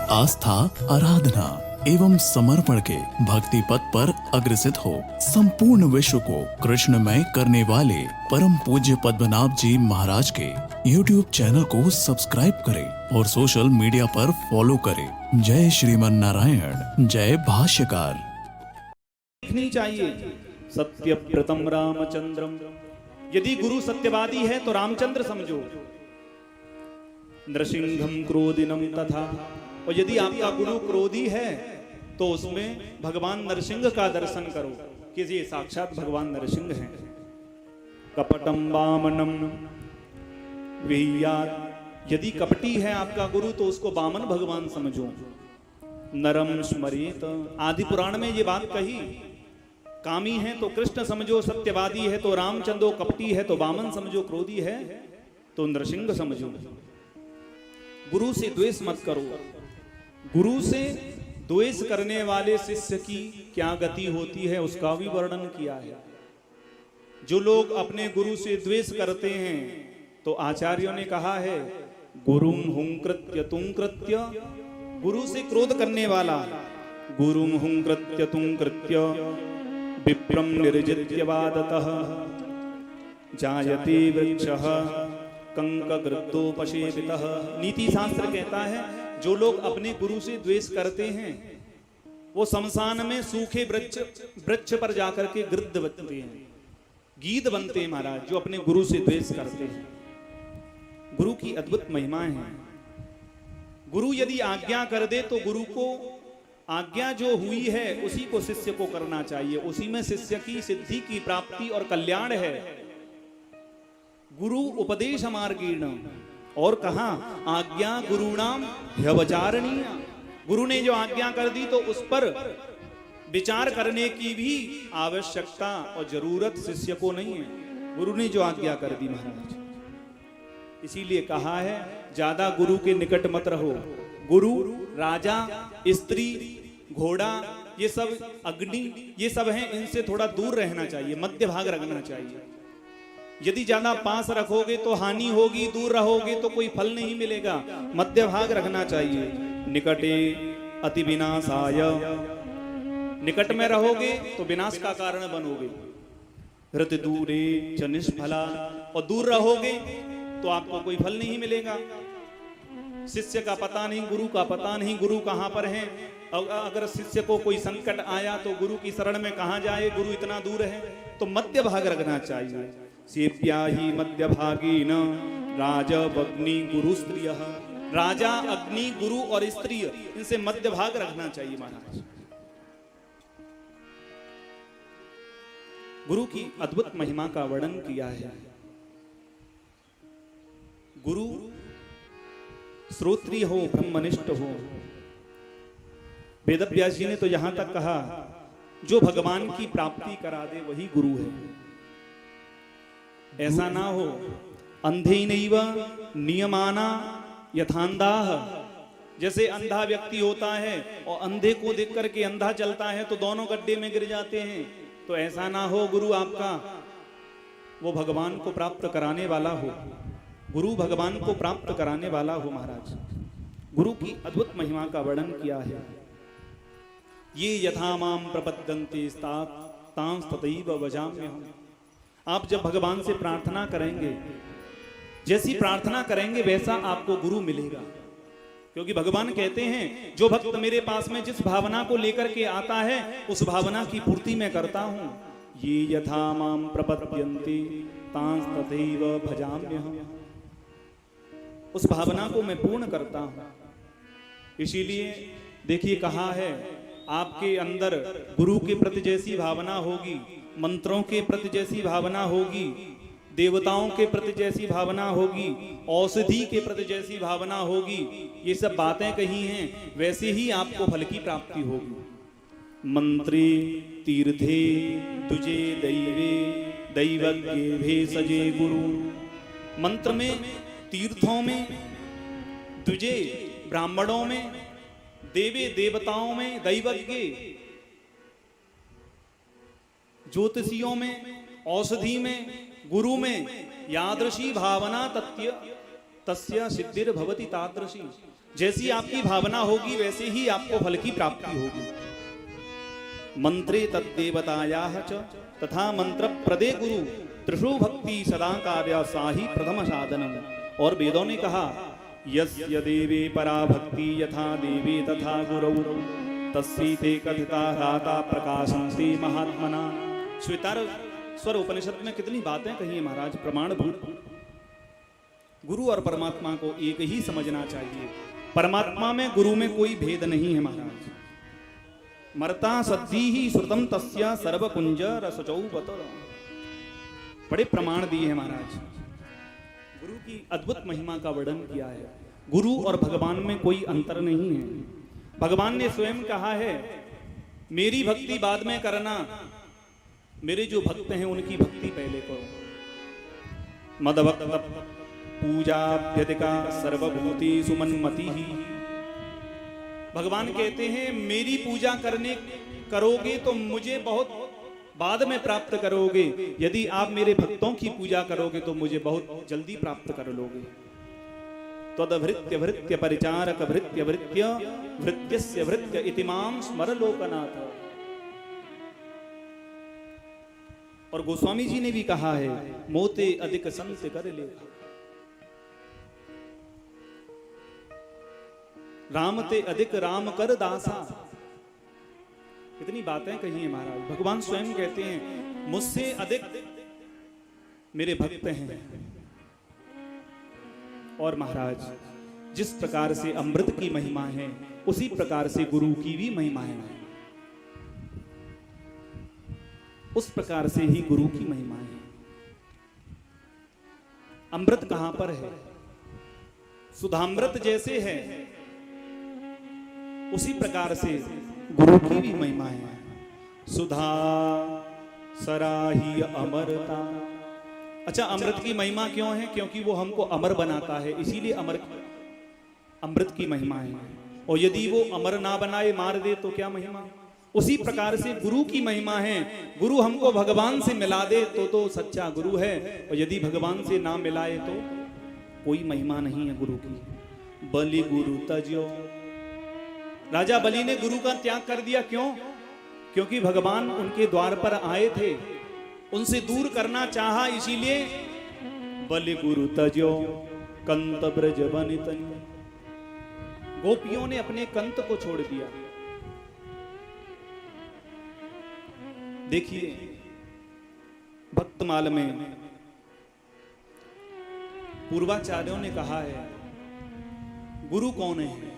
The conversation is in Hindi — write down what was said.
आस्था, आराधना एवं समर्पण के भक्ति पथ पर अग्रसित हो संपूर्ण विश्व को कृष्णमय करने वाले परम पूज्य पद्मनाभ जी महाराज के YouTube चैनल को सब्सक्राइब करें और सोशल मीडिया पर फॉलो करें। जय श्रीमन नारायण, जय भाष्यकार। देखनी चाहिए सत्यव्रतम रामचंद्रम। यदि गुरु सत्यवादी है तो रामचंद्र समझो, नृसिंहम क्रोधिनम तथा। और यदि आपका गुरु क्रोधी है तो उसमें भगवान नरसिंह का दर्शन करो कि ये साक्षात भगवान नरसिंह हैं। कपटम वामनम विह्यात्। यदि कपटी है आपका गुरु तो उसको वामन भगवान समझो। नरम स्मरेत। आदि पुराण में ये बात कही। कामी है तो कृष्ण समझो, सत्यवादी है तो रामचंद्र, कपटी है तो वामन समझो, क्रोधी है तो नरसिंह समझो। गुरु से द्वेष मत करो। गुरु से द्वेष करने वाले शिष्य की क्या गति होती है उसका भी वर्णन किया है। जो लोग अपने गुरु से द्वेष करते हैं तो आचार्यों ने कहा है गुरुम हुंकृत्य तुंकृत्य। गुरु से क्रोध करने वाला गुरुम हुंकृत्य तुंकृत्य विप्रम निर्जित्यवादतः जायते वृक्षः कंकगृद्धोपसेवितः। नीति शास्त्र कहता है जो लोग अपने गुरु से द्वेष करते हैं वो शमशान में सूखे वृक्ष पर जाकर के गृद्ध बनते हैं, गीध बनते हैं महाराज, जो अपने गुरु से द्वेष करते हैं। गुरु की अद्भुत महिमाएं हैं। गुरु यदि आज्ञा कर दे तो गुरु को आज्ञा जो हुई है उसी को शिष्य को करना चाहिए। उसी में शिष्य की सिद्धि की प्राप्ति और कल्याण है। गुरु उपदेश मार्गीण। और कहा आज्ञा गुरुणाम ह्यवचारणीय। गुरु ने जो आज्ञा कर दी तो उस पर विचार करने की भी आवश्यकता और जरूरत शिष्य को नहीं है। गुरु ने जो आज्ञा कर दी महाराज, इसीलिए कहा है ज्यादा गुरु के निकट मत रहो। गुरु, राजा, स्त्री, घोड़ा, ये सब अग्नि, ये सब हैं, इनसे थोड़ा दूर रहना चाहिए, मध्य भाग रखना चाहिए। यदि ज्यादा पास रखोगे तो हानि होगी, दूर रहोगे तो कोई फल नहीं मिलेगा। मध्य भाग रखना चाहिए। निकटे अति विनाशाय। निकट में रहोगे तो विनाश का कारण बनोगे। हृत दूरे च निष्फला। और दूर रहोगे तो आपको कोई फल नहीं मिलेगा। शिष्य का पता नहीं, गुरु का पता नहीं, गुरु कहाँ पर है। अगर शिष्य को कोई संकट आया तो गुरु की शरण में कहाँ जाए, गुरु इतना दूर है। तो मध्य भाग रखना चाहिए। सेव्या ही मध्य भागी न राजा अग्नि गुरु स्त्रिय। राजा, अग्नि, गुरु और स्त्री, इनसे मध्य भाग रखना चाहिए महाराज। गुरु की अद्भुत महिमा का वर्णन किया है। गुरु श्रोत्रिय हो, ब्रह्मनिष्ठ हो। वेदव्यास जी ने तो यहां तक कहा जो भगवान की प्राप्ति करा दे वही गुरु है। ऐसा ना हो अंधे नैव नियमाना यथांधाः। जैसे अंधा व्यक्ति होता है और अंधे को देख करके अंधा चलता है तो दोनों गड्ढे में गिर जाते हैं। तो ऐसा ना हो, गुरु आपका वो भगवान को प्राप्त कराने वाला हो। गुरु भगवान को प्राप्त कराने वाला हो महाराज। गुरु की अद्भुत महिमा का वर्णन किया है। ये यथा माम प्रपद्यन्ते तां तथैव भजाम्यहम्। आप जब भगवान से प्रार्थना करेंगे, जैसी प्रार्थना करेंगे वैसा आपको गुरु मिलेगा। क्योंकि भगवान कहते हैं जो भक्त मेरे पास में जिस भावना को लेकर के आता है उस भावना की पूर्ति मैं करता हूं। ये यथा माम प्रपद्यन्ते तां तथैव भजाम्यहम्। उस भावना को मैं पूर्ण करता हूं। इसीलिए देखिए कहा है आपके अंदर गुरु के प्रति जैसी भावना होगी, मंत्रों के प्रति जैसी भावना होगी, देवताओं के प्रति जैसी भावना होगी, औषधि के प्रति जैसी भावना होगी, ये सब बातें कही हैं, वैसे ही आपको फल की प्राप्ति होगी। मंत्रे तीर्थे तुझे दैवे दैवज्ञे भेषजे गुरु। मंत्र में, तीर्थों में, तुझे ब्राह्मणों में, देवे देवताओं में, दैवज्ञ ज्योतिषियों में, औषधि में, गुरु में यादृशी भावना तस्य सिद्धिर्भवति तादृशी। जैसी आपकी भावना होगी वैसे ही आपको फल की प्राप्ति होगी। मंत्रे तद्देवतायाः च तथा मंत्र प्रदे गुरु त्रिषु भक्ति सदा कार्य साही प्रथम साधनम। और वेदों ने कहा यस्य देवे परा भक्ति यथा देवे तथा गुरौ तस्सीते कथिता राता प्रकाशंते महात्मना। श्वेतार स्वर उपनिषद में कितनी बातें कही है महाराज, प्रमाणभूत। गुरु और परमात्मा को एक ही समझना चाहिए। परमात्मा में गुरु में कोई भेद नहीं है महाराज। मरता सद्धि ही श्रुतम तस्या सर्वकुंज रसचौ बत। बड़े प्रमाण दिए हैं महाराज। गुरु की अद्भुत महिमा का वर्णन किया है। गुरु और भगवान में कोई अंतर नहीं है। भगवान ने स्वयं कहा है मेरी भक्ति बाद में करना, मेरे जो भक्त हैं उनकी भक्ति पहले करो। मदभक्त पूजाभ्यधिका सर्वभूति सुमन्मति ही। भगवान कहते हैं मेरी पूजा करोगे तो मुझे बहुत बाद में प्राप्त करोगे, यदि आप मेरे भक्तों की पूजा करोगे तो मुझे बहुत जल्दी प्राप्त कर लोगे। त्वदभृत्य भृत्य परिचारक भृत्य भृत्य भृत्यस्य भृत्य इतिमाम स्मर लोकनाथ। और गोस्वामी जी ने भी कहा है मोते अधिक संत कर लेखा, राम ते अधिक राम कर दासा। कितनी बातें कही है महाराज। भगवान स्वयं कहते हैं मुझसे अधिक मेरे भक्त हैं। और महाराज जिस प्रकार से अमृत की महिमा है उसी प्रकार से गुरु की भी महिमा है। उस प्रकार से ही गुरु की महिमा है। अमृत कहां पर है? सुधामृत जैसे है उसी प्रकार से गुरु की भी महिमा है। सुधा सराही अमरता। अच्छा, अमृत की महिमा क्यों है? क्योंकि वो हमको अमर बनाता है, इसीलिए अमृत की महिमा है। और यदि वो अमर ना बनाए, मार दे तो क्या महिमा? उसी प्रकार से गुरु की महिमा है। गुरु हमको भगवान से मिला दे तो सच्चा गुरु है, और यदि भगवान से ना मिलाए तो कोई महिमा नहीं है गुरु की। बलि गुरु तज्यो। राजा बलि ने गुरु का त्याग कर दिया। क्यों? क्योंकि भगवान उनके द्वार पर आए थे, उनसे दूर करना चाहा, इसीलिए बलि गुरु तज्यो कंत ब्रज बनितन। गोपियों ने अपने कंत को छोड़ दिया। देखिए भक्तमाल में पूर्वाचार्यों ने कहा है गुरु कौन है?